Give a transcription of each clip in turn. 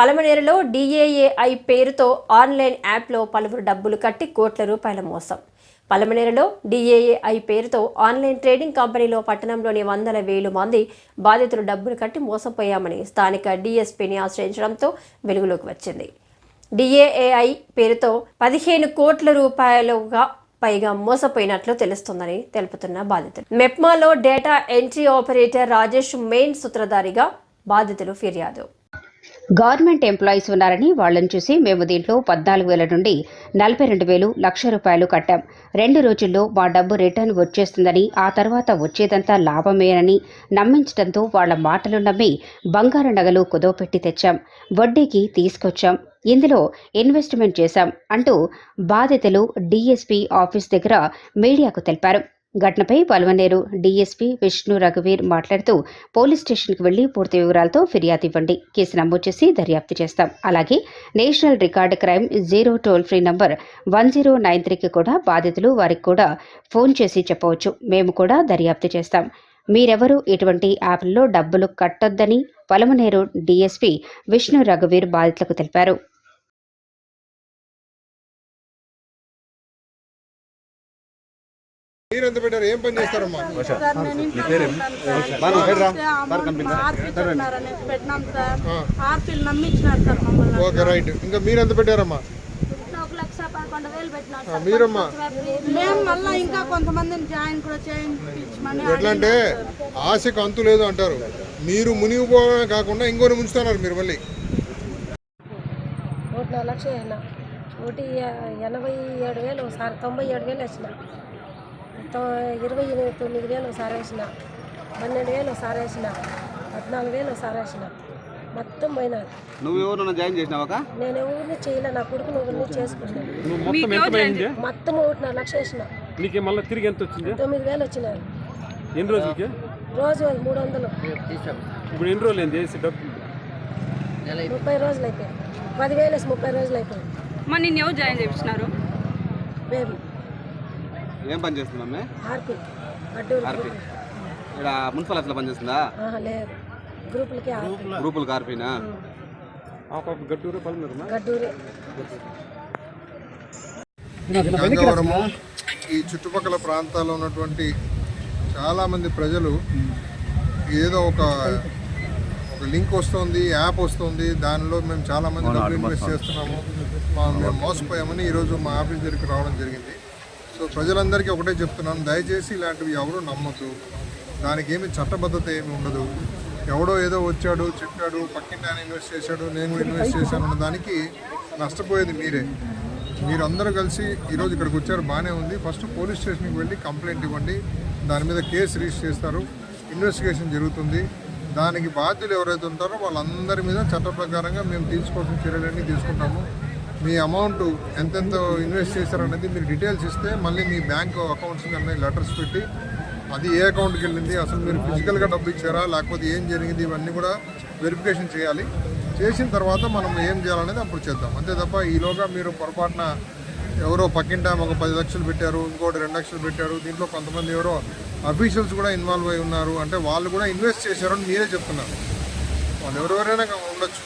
పలమనేరులో DAAI పేరుతో online యాప్లో పలువురు డబ్బులు కట్టి కోట్ల రూపాయల మోసం. పలమనేరులో DAAI పేరుతో ఆన్లైన్ ట్రేడింగ్ కంపెనీలో పట్టణంలోని వందల వేలు మంది బాధితులు డబ్బులు కట్టి మోసపోయామని స్థానిక DSPని ఆశ్రయించడంతో వెలుగులోకి వచ్చింది. DAAI పేరుతో 15 కోట్ల రూపాయలుగా పైగా మోసపోయినట్లు తెలుస్తుందని తెలుపుతున్న బాధితులు. మెప్మాలో data entry operator Rajesh main సూత్రధారిగా బాధితులు ఫిర్యాదు. గవర్నమెంట్ ఎంప్లాయీస్ ఉన్నారని వాళ్లను చూసి మేము దీంట్లో 14,000 నుండి 42,000 లక్ష రూపాయలు కట్టాం. 2 రోజుల్లో మా డబ్బు రిటర్న్ వచ్చేస్తుందని, ఆ తర్వాత వచ్చేదంతా లాభమేనని నమ్మించడంతో వాళ్ల మాటలు నమ్మి బంగారు నగలు కుదవపెట్టి తెచ్చాం, వడ్డీకి తీసుకొచ్చాం, ఇందులో ఇన్వెస్ట్మెంట్ చేశాం అంటూ బాధితులు DSP ఆఫీస్ దగ్గర మీడియాకు తెలిపారు. ఘటనపై పలమనేరు DSP విష్ణు రఘువీర్ మాట్లాడుతూ పోలీస్ స్టేషన్కి వెళ్లి పూర్తి వివరాలతో ఫిర్యాదు ఇవ్వండి, కేసు నమోదు చేసి దర్యాప్తు చేస్తాం. అలాగే national record crime 0 toll free number 1093కి కూడా బాధితులు వారికి కూడా ఫోన్ చేసి చెప్పవచ్చు, మేము కూడా దర్యాప్తు చేస్తాం. మీరెవరూ ఇటువంటి యాప్లలో డబ్బులు కట్టొద్దని పలమనేరు DSP విష్ణు రఘువీర్ బాధితులకు తెలిపారు. మీరెంత పెట్టారు? ఏం పని చేస్తారమ్మా? Okay right. ఇంకా మీరెంత పెట్టారమ్మా? మీరమ్మా ఇంకా కొంతమందిని జాయిన్ కూడా ఎట్లా అంటే ఆశకు అంతు లేదు అంటారు. మీరు మునిగిపోవడమే కాకుండా ఇంకోటి ముంచుతున్నారు మీరు మళ్ళీ. 1 లక్ష 87,000 ఒకసారి 97,000 వచ్చిన, 29,000 ఒకసారి వేసిన, 12,000 ఒకసారి వేసిన, 14,000 ఒకసారి వేసిన, మొత్తం పోయినారు. నువ్వు ఎవరు జాయిన్ చేసినావా? నేను ఎవరిని చేయలే, నా కొడుకు ఎవరిని చేసుకున్నాను. మొత్తం 1.5 లక్ష వేసిన. తిరిగి ఎంత వచ్చింది? 9,000 వచ్చినారు. ఎన్ని రోజులకి? రోజు 300. ఇప్పుడు ఎన్ని రోజులు అయింది వేసి డబ్బు? 30 రోజులు అయిపోయాయి. 10,000 వేసి 30 రోజులు అయిపోయాయి. మరి నిన్ను ఎవరు జాయిన్ చేయించినారు? బేబీ ఏం పని చేస్తున్నామే? ఆర్పి అడ్డూరు ఇక్కడ మున్సిపల్ ఆఫీస్లో పని చేస్తుందా? లేదు, గ్రూపులకి ఆర్పినా? గడ్డూరు గడ్డూరు గంగవరము ఈ చుట్టుపక్కల ప్రాంతాల్లో ఉన్నటువంటి చాలామంది ప్రజలు ఏదో ఒక లింక్ వస్తుంది, యాప్ వస్తుంది, దానిలో మేము చాలామంది డబ్బులు ఇన్వెస్ట్ చేస్తున్నాము, మేము మోసపోయామని ఈరోజు మా ఆఫీస్ దగ్గరికి రావడం జరిగింది. సో ప్రజలందరికీ ఒకటే చెప్తున్నాను, దయచేసి ఇలాంటివి ఎవరు నమ్మద్దు. దానికి ఏమి చట్టబద్ధత ఏమి ఉండదు. ఎవడో ఏదో వచ్చాడు చెప్పాడు, పక్కింటి ఆయన ఇన్వెస్ట్ చేశాడు, నేను ఇన్వెస్ట్ చేశాను అన్న దానికి నష్టపోయేది మీరే. మీరందరూ కలిసి ఈరోజు ఇక్కడికి వచ్చారు, బాగానే ఉంది. ఫస్ట్ పోలీస్ స్టేషన్కి వెళ్ళి కంప్లైంట్ ఇవ్వండి, దాని మీద కేసు రిజిస్టర్ చేస్తారు, ఇన్వెస్టిగేషన్ జరుగుతుంది. దానికి బాధ్యులు ఎవరైతే ఉంటారో వాళ్ళందరి మీద చట్ట ప్రకారంగా మేము తీసుకోవాల్సిన చర్యలన్నీ తీసుకుంటాము. మీ అమౌంట్ ఎంతెంత ఇన్వెస్ట్ చేశారనేది మీరు డీటెయిల్స్ ఇస్తే మళ్ళీ మీ బ్యాంక్ అకౌంట్స్ అన్నీ లెటర్స్ పెట్టి అది ఏ అకౌంట్కి వెళ్ళింది, అసలు మీరు ఫిజికల్గా డబ్బు ఇచ్చారా లేకపోతే ఏం జరిగింది, ఇవన్నీ కూడా వెరిఫికేషన్ చేయాలి. చేసిన తర్వాత మనం ఏం చేయాలనేది అప్పుడు చేద్దాం. అంతే తప్ప ఈలోగా మీరు పొరపాటున ఎవరో పక్కింట ఒక 10 లక్షలు పెట్టారు, ఇంకోటి 2 లక్షలు పెట్టారు, దీంట్లో కొంతమంది ఎవరో అఫీషియల్స్ కూడా ఇన్వాల్వ్ అయి ఉన్నారు అంటే వాళ్ళు కూడా ఇన్వెస్ట్ చేశారని మీరే చెప్తున్నారు. వాళ్ళు ఎవరెవరైనా ఉండొచ్చు.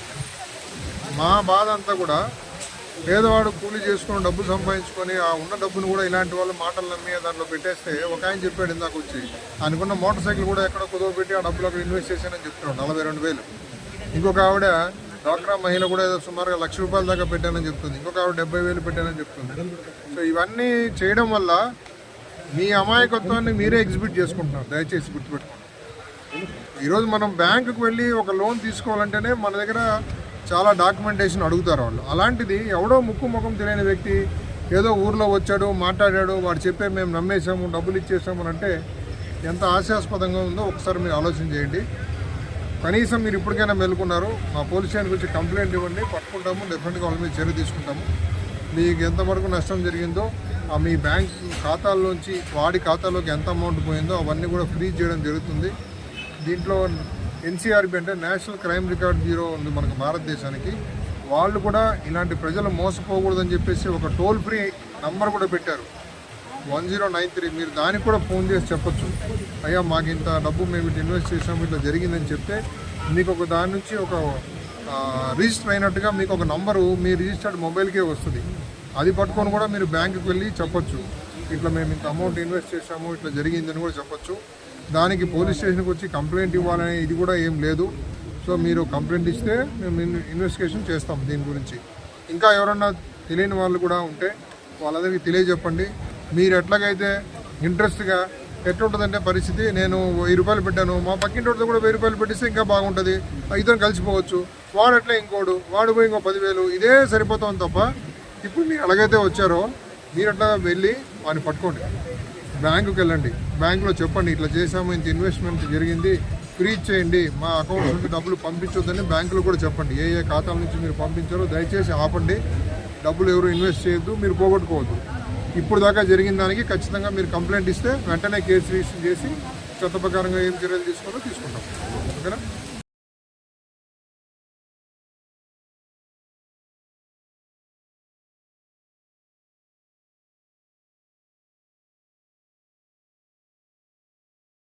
మా బాధ అంతా కూడా పేదవాడు కూలీ చేసుకొని డబ్బు సంపాదించుకొని ఆ ఉన్న డబ్బును కూడా ఇలాంటి వాళ్ళు మాటలు నమ్మి దాంట్లో పెట్టేస్తే ఒక ఆయన చెప్పాడు ఇందాక వచ్చి, అనుకున్న మోటార్ సైకిల్ కూడా ఎక్కడో కుదవబెట్టి ఆ డబ్బులు అక్కడ ఇన్వెస్ట్ చేశానని చెప్తున్నాడు, 42,000. ఇంకొక ఆవిడ డ్వాక్రా మహిళ కూడా ఏదో సుమారుగా ₹1,00,000 దాకా పెట్టానని చెప్తుంది, ఇంకొక ఆవిడ 70,000 పెట్టానని చెప్తుంది. సో ఇవన్నీ చేయడం వల్ల మీ అమాయకత్వాన్ని మీరే ఎగ్జిబిట్ చేసుకుంటున్నారు. దయచేసి గుర్తుపెట్టుకోండి. ఈరోజు మనం బ్యాంకుకు వెళ్ళి ఒక లోన్ తీసుకోవాలంటేనే మన దగ్గర చాలా డాక్యుమెంటేషన్ అడుగుతారు వాళ్ళు. అలాంటిది ఎవడో ముక్కు ముఖం తెలియని వ్యక్తి ఏదో ఊర్లో వచ్చాడు, మాట్లాడాడు, వాడు చెప్పే మేము నమ్మేసాము, డబ్బులు ఇచ్చేసాము అని అంటే ఎంత హాస్యాస్పదంగా ఉందో ఒకసారి మీరు ఆలోచన చేయండి. కనీసం మీరు ఇప్పటికైనా మేలుకున్నారు. మా పోలీస్ స్టేషన్ గురించి కంప్లైంట్ ఇవ్వండి, పట్టుకుంటాము, డెఫినెట్గా వాళ్ళ మీద చర్య తీసుకుంటాము. మీకు ఎంతవరకు నష్టం జరిగిందో ఆ మీ బ్యాంక్ ఖాతాల్లోంచి వాడి ఖాతాలోకి ఎంత అమౌంట్ పోయిందో అవన్నీ కూడా ఫ్రీజ్ చేయడం జరుగుతుంది. దీంట్లో NCRB అంటే నేషనల్ క్రైమ్ రికార్డ్ బ్యూరో ఉంది మనకు భారతదేశానికి. వాళ్ళు కూడా ఇలాంటి ప్రజలు మోసపోకూడదని చెప్పేసి ఒక టోల్ ఫ్రీ నంబర్ కూడా పెట్టారు, 1093. మీరు దానికి కూడా ఫోన్ చేసి చెప్పొచ్చు, అయ్యా మాకు ఇంత డబ్బు మేము ఇట్లా ఇన్వెస్ట్ చేసాము, ఇట్లా జరిగిందని చెప్తే మీకు ఒక దాని నుంచి ఒక రిజిస్టర్ అయినట్టుగా మీకు ఒక నంబరు మీ రిజిస్టర్డ్ మొబైల్కే వస్తుంది. అది పట్టుకొని కూడా మీరు బ్యాంకుకి వెళ్ళి చెప్పొచ్చు, ఇట్లా మేము ఇంత అమౌంట్ ఇన్వెస్ట్ చేసాము, ఇట్లా జరిగిందని కూడా చెప్పొచ్చు. దానికి పోలీస్ స్టేషన్కి వచ్చి కంప్లైంట్ ఇవ్వాలనే ఇది కూడా ఏం లేదు. సో మీరు కంప్లైంట్ ఇస్తే మేము ఇన్వెస్టిగేషన్ చేస్తాం దీని గురించి. ఇంకా ఎవరన్నా తెలియని వాళ్ళు కూడా ఉంటే వాళ్ళందరికీ తెలియజెప్పండి. మీరు ఎట్లాగైతే ఇంట్రెస్ట్గా ఎట్లుంటుందంటే పరిస్థితి, నేను 1000 రూపాయలు పెట్టాను, మా పక్కింటి వాడితో కూడా 1000 రూపాయలు పెట్టిస్తే ఇంకా బాగుంటుంది, ఇద్దరం కలిసిపోవచ్చు, వాడు అట్లా ఇంకోడు, వాడు పోయి ఇంకో 10,000, ఇదే సరిపోతాం తప్ప. ఇప్పుడు మీరు ఎలాగైతే వచ్చారో మీరు అట్లా వెళ్ళి వాడిని పట్టుకోండి, బ్యాంకుకి వెళ్ళండి, బ్యాంకులో చెప్పండి ఇట్లా చేసాము, ఇంత ఇన్వెస్ట్మెంట్ జరిగింది, ఫ్రీజ్ చేయండి, మా అకౌంట్ నుండి డబ్బులు పంపించొద్దని బ్యాంకులో కూడా చెప్పండి. ఏ ఖాతాల నుంచి మీరు పంపించారో దయచేసి ఆపండి, డబ్బులు ఎవరు ఇన్వెస్ట్ చేయొద్దు, మీరు పోగొట్టుకోవద్దు. ఇప్పుడు దాకా జరిగిన దానికి ఖచ్చితంగా మీరు కంప్లైంట్ ఇస్తే వెంటనే కేసు రిజిస్టర్ చేసి చట్ట ప్రకారంగా ఏం చర్యలు తీసుకోవాలో తీసుకుంటాం. ఓకేనా?